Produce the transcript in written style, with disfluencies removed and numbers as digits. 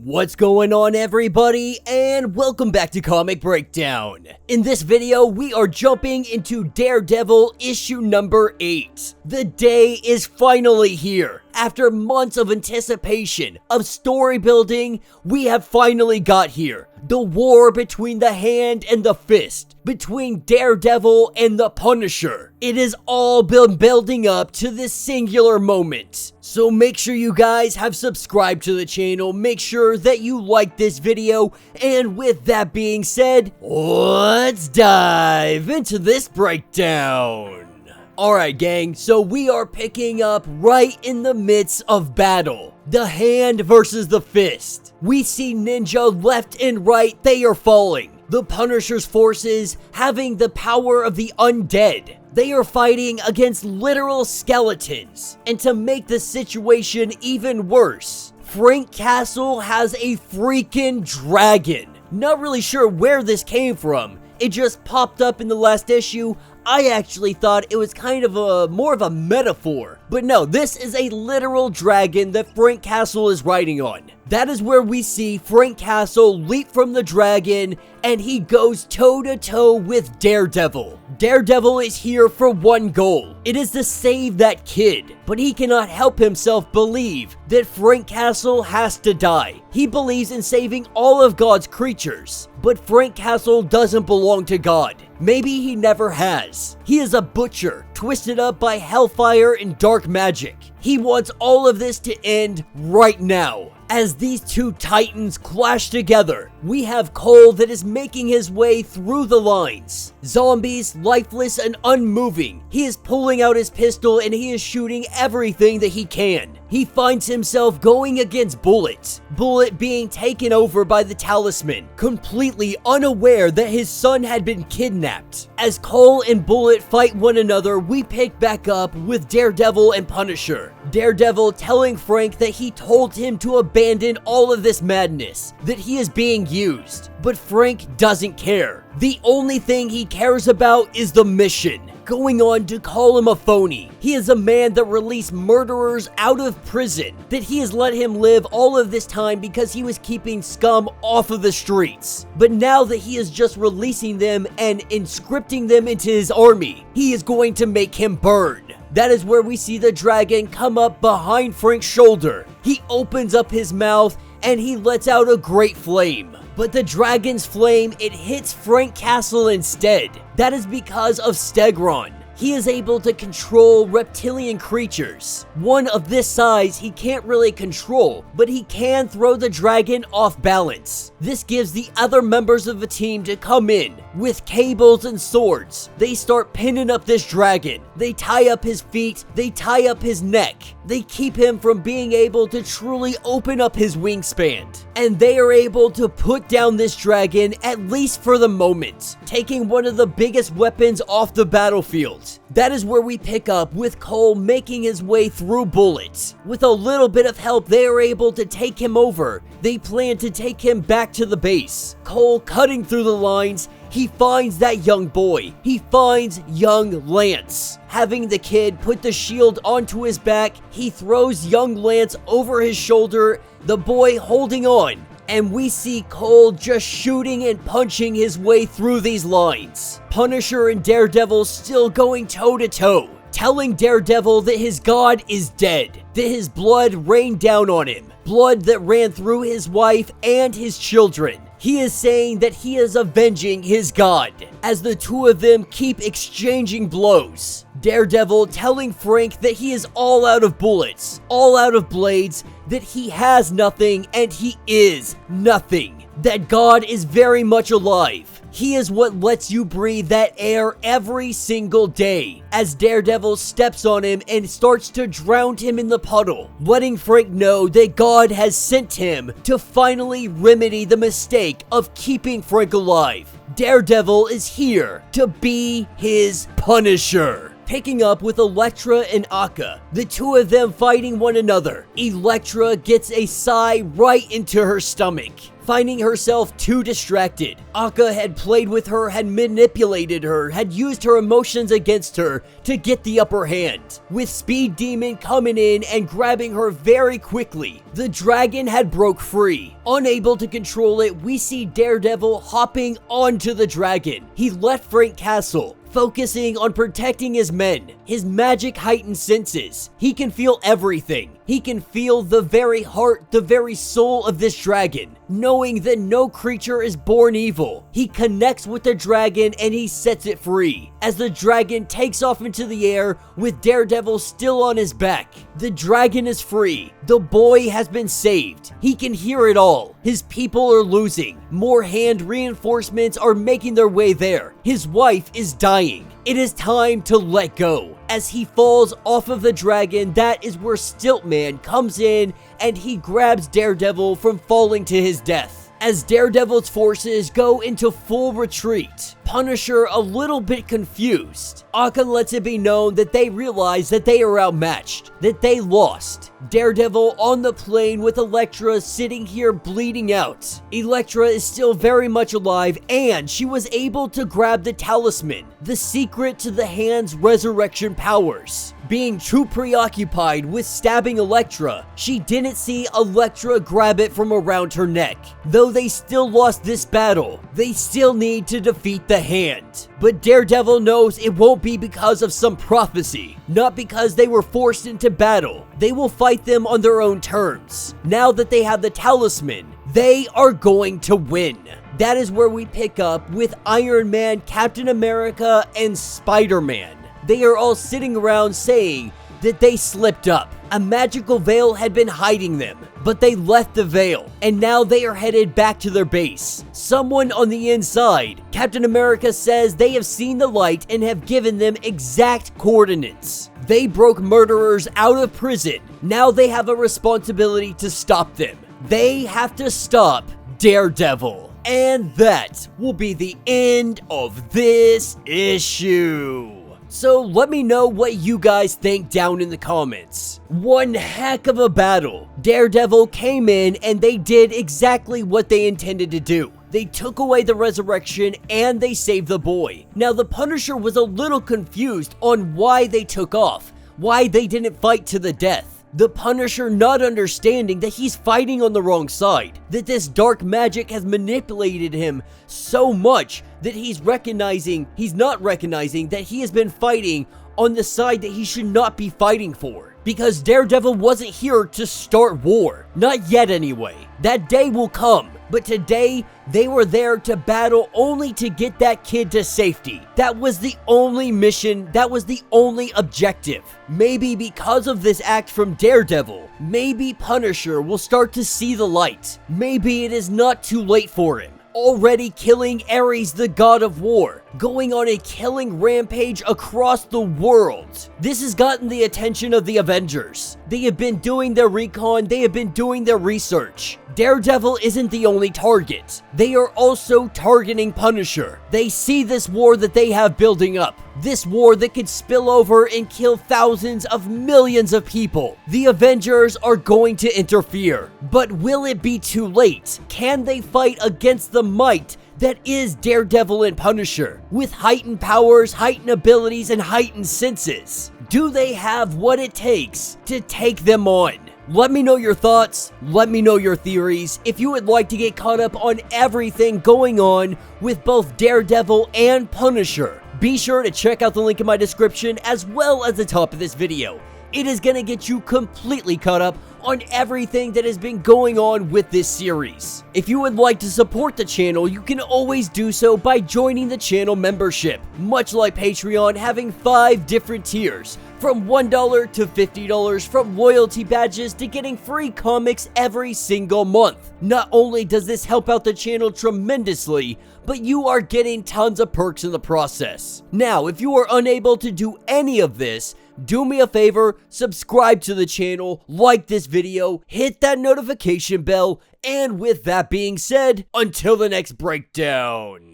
What's going on, everybody, and welcome back to Comic Breakdown. In this video, we are jumping into Daredevil issue number 8. The day is finally here. After months of anticipation, of story building, we have finally got here. The war between the Hand and the Fist, between Daredevil and the Punisher. It has all been building up to this singular moment. So make sure you guys have subscribed to the channel, make sure that you like this video, and with that being said, let's dive into this breakdown. Alright gang, so we are picking up right in the midst of battle. The Hand versus the Fist. We see ninja left and right, they are falling. The Punisher's forces having the power of the undead. They are fighting against literal skeletons. And to make the situation even worse, Frank Castle has a freaking dragon. Not really sure where this came from. It just popped up in the last issue. I actually thought it was kind of more of a metaphor. But no, this is a literal dragon that Frank Castle is riding on. That is where we see Frank Castle leap from the dragon and he goes toe-to-toe with Daredevil. Daredevil is here for one goal. It is to save that kid. But he cannot help himself believe that Frank Castle has to die. He believes in saving all of God's creatures. But Frank Castle doesn't belong to God. Maybe he never has. He is a butcher, twisted up by hellfire and dark magic. He wants all of this to end right now. As these two titans clash together, we have Cole that is making his way through the lines. Zombies, lifeless and unmoving. He is pulling out his pistol and he is shooting everything that he can. He finds himself going against Bullet. Bullet being taken over by the Talisman, completely unaware that his son had been kidnapped. As Cole and Bullet fight one another, we pick back up with Daredevil and Punisher. Daredevil telling Frank that he told him to abandon all of this madness, that he is being used. But Frank doesn't care. The only thing he cares about is the mission. Going on to call him a phony. He is a man that released murderers out of prison, that he has let him live all of this time because he was keeping scum off of the streets. But now that he is just releasing them and inscripting them into his army, he is going to make him burn. That is where we see the dragon come up behind Frank's shoulder. He opens up his mouth and he lets out a great flame. But the dragon's flame, it hits Frank Castle instead. That is because of Stegron. He is able to control reptilian creatures. One of this size he can't really control, but he can throw the dragon off balance. This gives the other members of the team to come in with cables and swords. They start pinning up this dragon. They tie up his feet, they tie up his neck. They keep him from being able to truly open up his wingspan. And they are able to put down this dragon, at least for the moment, taking one of the biggest weapons off the battlefield. That is where we pick up with Cole making his way through Bullet. With a little bit of help, they are able to take him over. They plan to take him back to the base. Cole cutting through the lines. He finds that young boy. He finds young Lance. Having the kid put the shield onto his back, he throws young Lance over his shoulder, the boy holding on. And we see Cole just shooting and punching his way through these lines. Punisher and Daredevil still going toe-to-toe, telling Daredevil that his god is dead, that his blood rained down on him, blood that ran through his wife and his children. He is saying that he is avenging his god, as the two of them keep exchanging blows. Daredevil telling Frank that he is all out of bullets, all out of blades, that he has nothing and he is nothing, that God is very much alive. He is what lets you breathe that air every single day. As Daredevil steps on him and starts to drown him in the puddle, letting Frank know that God has sent him to finally remedy the mistake of keeping Frank alive. Daredevil is here to be his Punisher. Picking up with Elektra and Akka, the two of them fighting one another. Elektra gets a sigh right into her stomach. finding herself too distracted. Akka had played with her, had manipulated her, had used her emotions against her to get the upper hand. With Speed Demon coming in and grabbing her very quickly, the dragon had broke free. Unable to control it, we see Daredevil hopping onto the dragon. He left Frank Castle, focusing on protecting his men. His magic heightened senses. He can feel everything. He can feel the very heart, the very soul of this dragon, knowing that no creature is born evil. He connects with the dragon and he sets it free. As the dragon takes off into the air with Daredevil still on his back, the dragon is free. The boy has been saved. He can hear it all. His people are losing. More hand reinforcements are making their way there. His wife is dying. It is time to let go. As he falls off of the dragon, that is where Stiltman comes in and he grabs Daredevil from falling to his death. As Daredevil's forces go into full retreat, Punisher a little bit confused. Akka lets it be known that they realize that they are outmatched, that they lost. Daredevil on the plane with Elektra sitting here bleeding out. Elektra is still very much alive and she was able to grab the talisman, the secret to the hand's resurrection powers. Being too preoccupied with stabbing Elektra, she didn't see Elektra grab it from around her neck. Though they still lost this battle, they still need to defeat the hand. But Daredevil knows it won't be because of some prophecy, not because they were forced into battle. They will fight them on their own terms. Now that they have the talisman, they are going to win. That is where we pick up with Iron Man, Captain America, and Spider-Man. They are all sitting around saying that they slipped up. A magical veil had been hiding them, but they left the veil, and now they are headed back to their base. Someone on the inside, Captain America says they have seen the light and have given them exact coordinates. They broke murderers out of prison. Now they have a responsibility to stop them. They have to stop Daredevil. And that will be the end of this issue. So let me know what you guys think down in the comments. One heck of a battle. Daredevil came in and they did exactly what they intended to do. They took away the resurrection and they saved the boy. Now the Punisher was a little confused on why they took off, why they didn't fight to the death. The Punisher not understanding that he's fighting on the wrong side, that this dark magic has manipulated him so much that he's not recognizing that he has been fighting on the side that he should not be fighting for. Because Daredevil wasn't here to start war. Not yet anyway. That day will come. But today, they were there to battle only to get that kid to safety. That was the only mission, that was the only objective. Maybe because of this act from Daredevil, maybe Punisher will start to see the light. Maybe it is not too late for him. Already killing Ares, the god of war, going on a killing rampage across the world. This has gotten the attention of the Avengers. They have been doing their recon, they have been doing their research. Daredevil isn't the only target. They are also targeting Punisher. They see this war that they have building up. This war that could spill over and kill thousands of millions of people. The Avengers are going to interfere. But will it be too late? Can they fight against the might that is Daredevil and Punisher, with heightened powers, heightened abilities, and heightened senses? Do they have what it takes to take them on? Let me know your thoughts, let me know your theories. If you would like to get caught up on everything going on with both Daredevil and Punisher, be sure to check out the link in my description as well as the top of this video. It is going to get you completely caught up on everything that has been going on with this series. If you would like to support the channel, you can always do so by joining the channel membership. Much like Patreon, having 5 different tiers, from $1 to $50, from loyalty badges to getting free comics every single month. Not only does this help out the channel tremendously, but you are getting tons of perks in the process. Now, if you are unable to do any of this, do me a favor, subscribe to the channel, like this video, hit that notification bell, and with that being said, until the next breakdown.